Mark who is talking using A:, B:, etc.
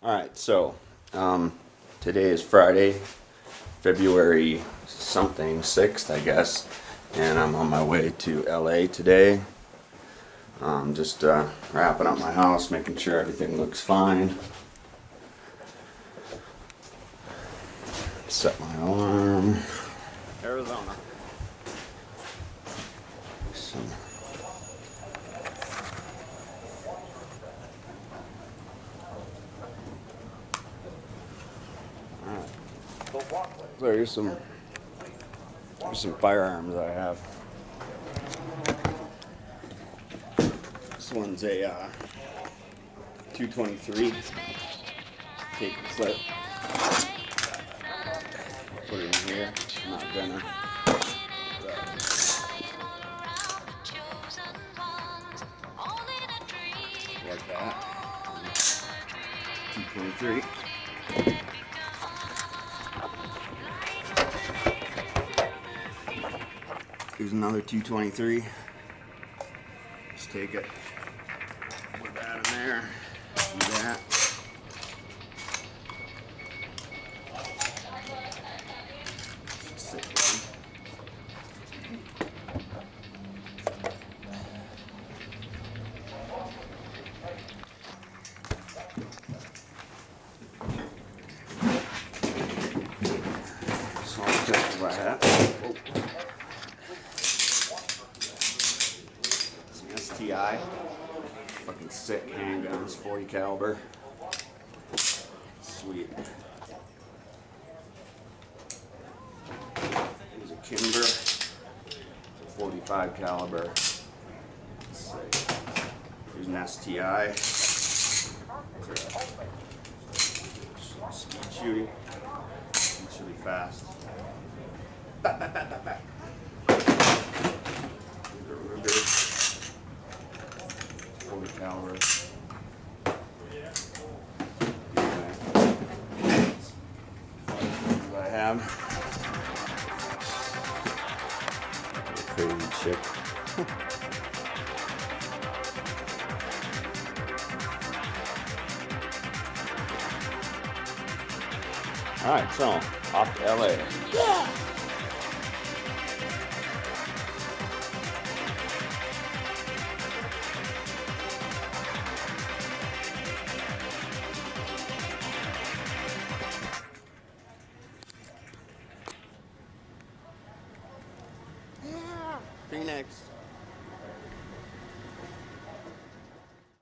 A: Alright, so today is Friday, February something, 6th, I guess, and I'm on my way to LA today. Just wrapping up my house, making sure everything looks fine. Set my alarm. Arizona. So here's some firearms I have. This one's a 223 tape clip. Put it in here. I'm not gonna. Like that. 223. Here's another 223. Just take it, put that in there, do that. Sit down. So I'll take my hat. STI, fucking sick handguns, 40 caliber, sweet. Here's a Kimber, 45 caliber. Let's see. Here's an STI, speed shooting, shoots really fast. Back, back, back, back, back. Here's a Ruger. 40 caliber. What I have. Crazy shit. Alright, so off to LA. Yeah! See you next.